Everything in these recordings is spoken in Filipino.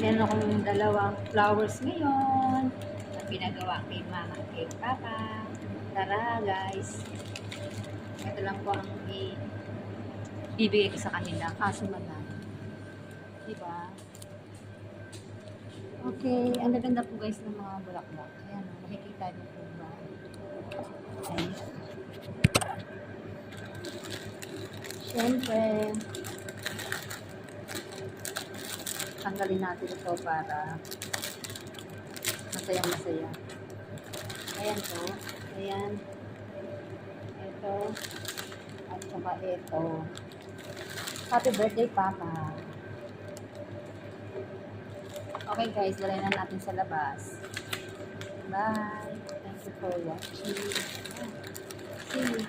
Meron akong dalawang flowers ngayon na pinagawa kay mama at kay papa. Tara guys, ito lang po ang ibigay ko sa kanila. Kaso man diba? Okay, ang ganda po guys ng mga bulaklak. Ayan, makikita niyo po ba? Ayan. Siyempre, tanggalin natin ito para masaya. Ayan po. Ayan. Ito. At saka ito. Happy birthday, Papa. Okay guys, dalhin na natin sa labas. Bye. Thank you for watching. See you.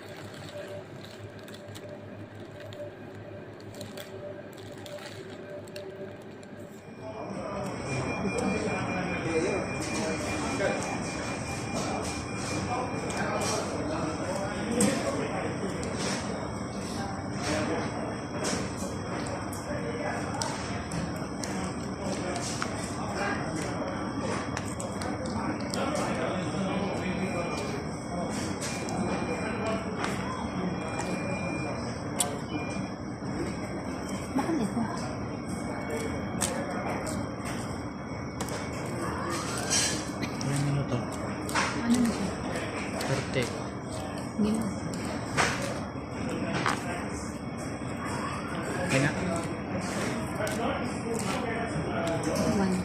Bakit ito? Ilang minuto? Ano ito? 30. Hindi na. Okay na? One.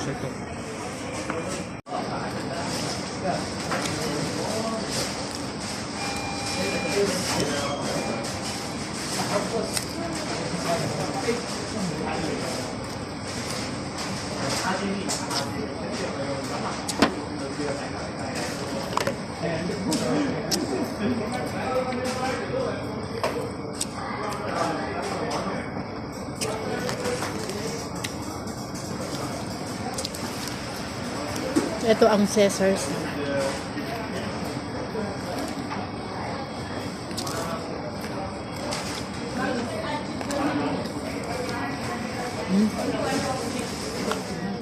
So ito. Ito ang Caesars.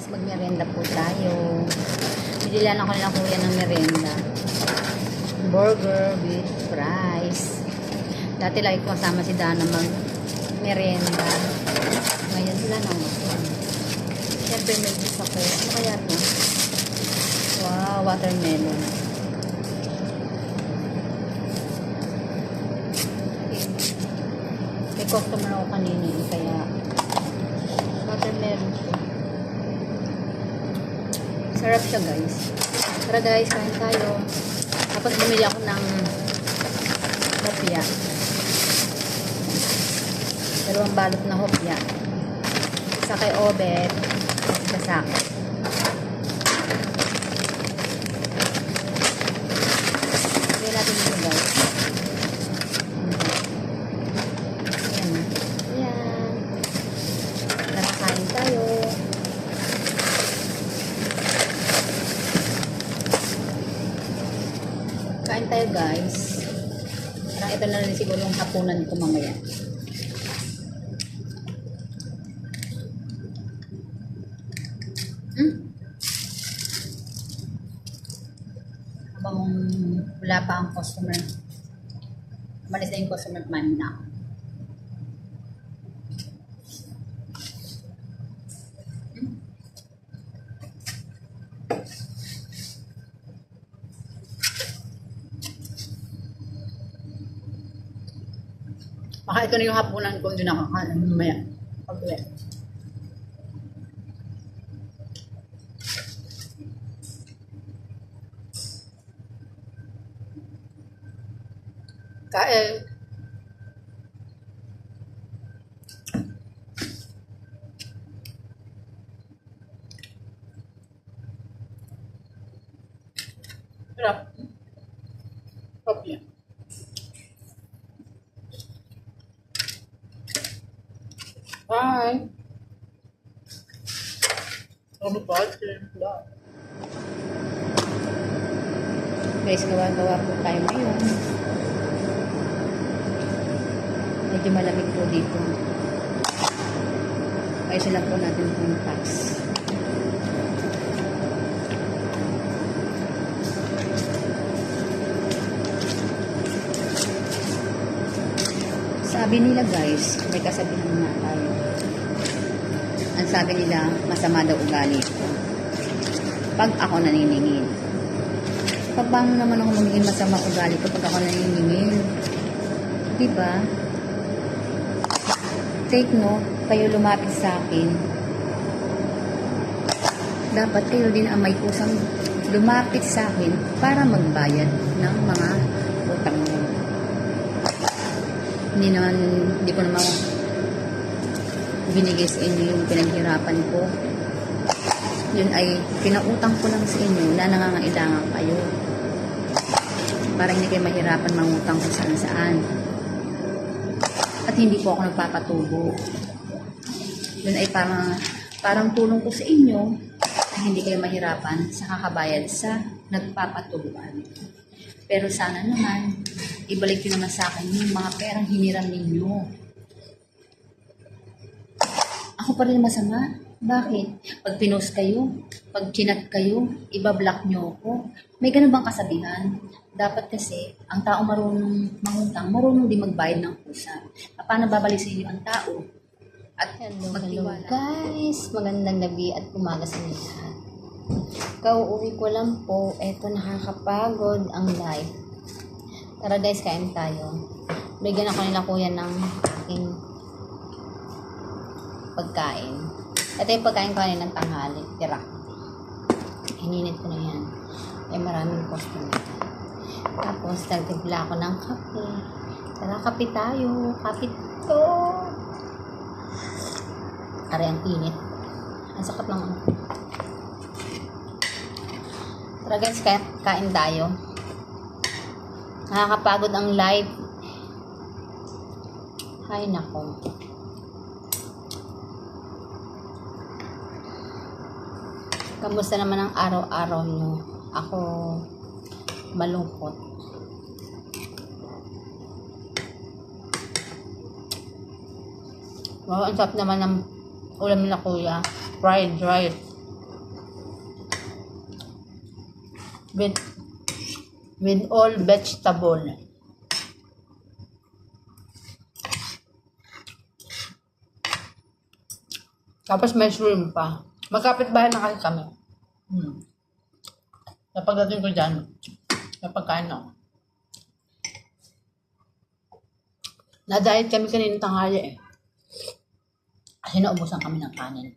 Magmerenda po tayo. Bidilan ako nila kuya ng merenda. Burger with fries. Dati lagi ko kasama si Dana mag-merenda. Ngayon sila naman. Siyempre may gusto ko. Ano kaya ito? Wow, watermelon. May customer ako kanina kaya watermelon po. Sarap siya guys. Tara guys, kain tayo. Tapos bumili ako ng hopya. Dalawang balot na hopya. Isa kay Obet. Isa sa akin. Lagyan natin ito guys. Ayan. Ayan. Tara kain tayo. Kain tayo guys. Parang ito na rin siguro yung hapunan ko mamaya. Habang wala pa ang customer. Umalis na yung customer, kumain na ako. Baka ito na yung hapunan ko, hindi nakakain mamaya. Pag-uwi. Kain. Sarap. Sarap yan. Bye. Guys, gawa-gawa po tayo ngayon. Medyo malamig po dito. Ayusin lang po natin itong tax. Sabi nila guys, may kasabihan na tayo. Ang sabi nila, masama daw ugali ko. Pag ako naniningil. Paano naman ako magiging masama ugali ko pag ako naniningil? Diba? Take note, kayo lumapit sa akin. Dapat kayo din ang may kusang lumapit sa akin para magbayad ng mga utang mo. Hindi ko naman binigay sa inyo yung pinaghirapan ko. Yun ay pinautang ko lang sa inyo na nangangailangan kayo. Para hindi kayo mahirapan mangutang kung saan saan. At hindi po ako nagpapatubo. Yun ay parang tulong ko sa inyo na hindi kayo mahirapan sa kakabayad sa nagpapatubuan. Pero sana naman, ibalik nyo naman sa akin yung mga perang hiniram ninyo. Ako pa rin masama. Bakit? Pag pinost kayo, pag chinat kayo, ibablock nyo ako. May ganun bang kasabihan? Dapat kasi, ang tao marunong mangutang, marunong din magbayad ng kusa. Paano babalik sa inyo ang tao? At Hello guys, magandang gabi at umaga sa inyo lahat. Kauuwi ko lang po, eto nakakapagod ang live. Tara guys, kain tayo. Bigyan ako nila kuya ng aking pagkain. Ito yung pagkain ko ng tanghali, tira. Hininit ko na yan. Ay maraming customer. Tapos nagtimpla ako ng kape. Tara, kape tayo. Kape to. Aray, ang init. Ang sakit ng ano. Tara guys, kain tayo. Nakakapagod ang live. Ay nako. Kamusta naman ang araw-araw nyo? Ako malungkot. Wow, ang sarap naman ng ulam nila kuya. Fried rice. With all vegetable. Tapos may shrimp pa. Magkapit-bahay na kasi kami. Kapag dating ko dyan, kapag kain ako. Na-diet kami kanina tanghali eh. Kasi naubusan kami ng kanin.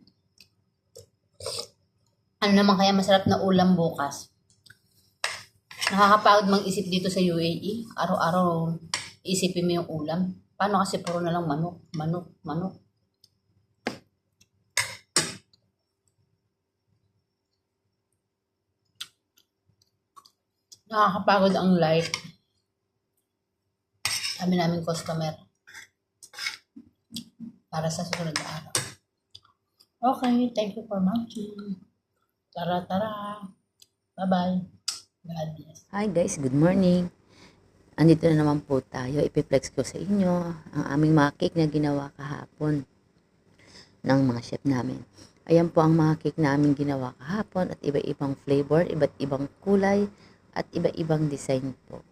Ano naman kaya masarap na ulam bukas? Nakakapagod mag-isip dito sa UAE. Araw-araw isipin mo yung ulam. Paano kasi puro na lang manok, manok, manok. Nakakapagod ang life. Kami namin customer. Para sa susunod na araw. Okay, thank you for watching. Tara, tara. Bye-bye. God bless. Hi guys, good morning. Andito na naman po tayo. Ipiplex ko sa inyo ang aming mga cake na ginawa kahapon ng mga chef namin. Ayan po ang mga cake namin ginawa kahapon at iba-ibang flavor, iba't ibang kulay at iba-ibang design po.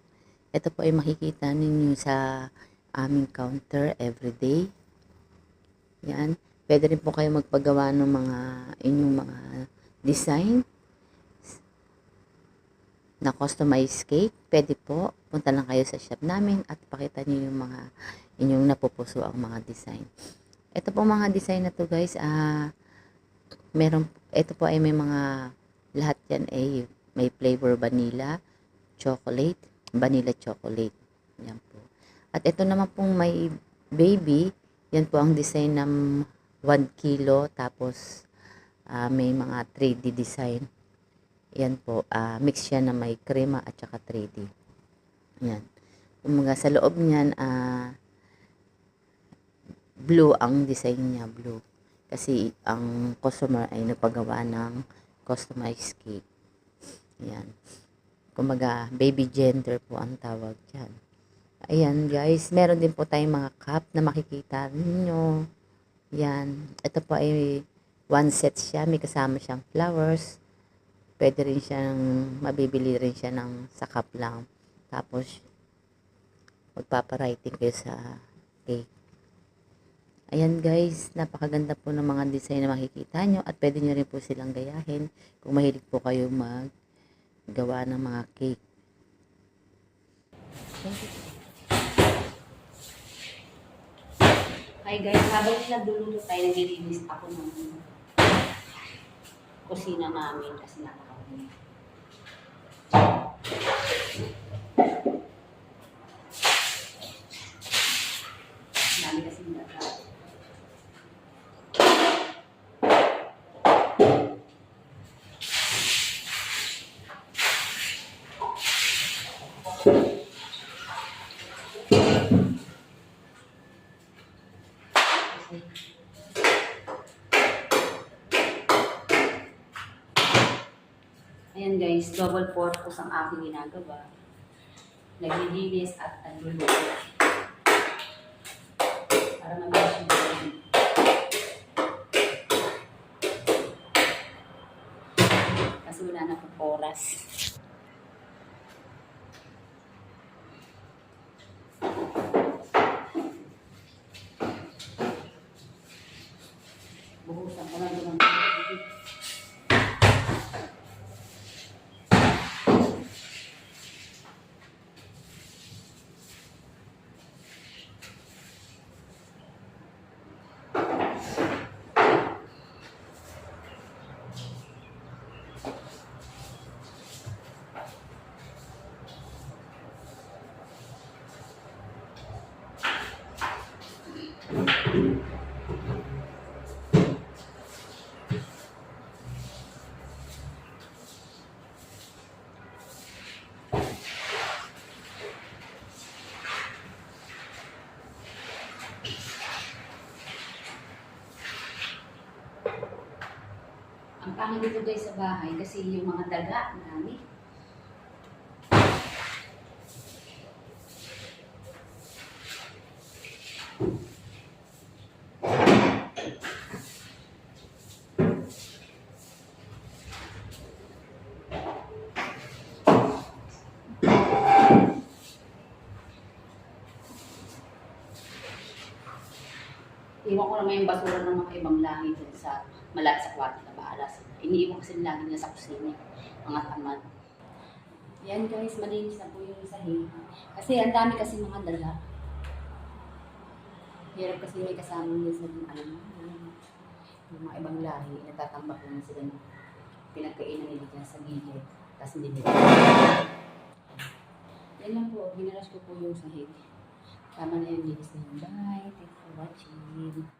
Ito po ay makikita ninyo sa aming counter everyday. Yan. Pwede rin po kayo magpagawa ng mga inyong mga design na customized cake. Pwede po. Punta lang kayo sa shop namin at pakita nyo yung mga inyong napupuso ang mga design. Ito po mga design na to guys. Ito po ay may mga lahat yan ay may flavor vanilla, chocolate, vanilla chocolate. Yan po. At ito naman pong may baby. Yan po ang design ng 1 kilo. Tapos may mga 3D design. Yan po. Mix siya na may krema at saka 3D. Yan. Kumaga sa loob niyan, blue ang design niya. Blue. Kasi ang customer ay nagpagawa ng customized cake. Ayan. Kumbaga, baby gender po ang tawag dyan. Ayan guys, meron din po tayong mga cup na makikita ninyo. Yan. Ito po ay one set siya. May kasama siyang flowers. Pwede rin siyang, mabibili rin siya ng sa cup lang. Tapos, magpapawriting kayo sa cake. Ayan guys, napakaganda po ng mga design na makikita nyo. At pwede nyo rin po silang gayahin kung mahilig po kayo maggawa ng mga cake. Hi guys, habang nagluluto tayo, naglilinis ako ng kusina namin kasi napakaganda. Dami kasi nagkaka. Ayan guys, double purpose ang aking ginagawa. Naglilinis at nagluluto. Para mabilis yung gawin. Kasi wala na pong oras. Buhusan ko lang doon. Ang pangit dito guys sa bahay kasi yung mga daga, marami. Iwan ko naman yung basura ng mga ibang lahi dun sa malapit sa kwarto na bahala sila. Iniiwan kasi lagi niya sa kusina, mga tamad. Yan guys, malinis na po yung sahig. Kasi ang dami kasi mga dala. Hirap kasi may kasama niya sa yung mga ibang lahi, natatambak lang sila na pinagkainan nila dyan sa gilid. Tapos hindi nila. Yan lang po, ginaras ko po yung sahig. Tama na yung linis na yun. Bye! Thanks for watching.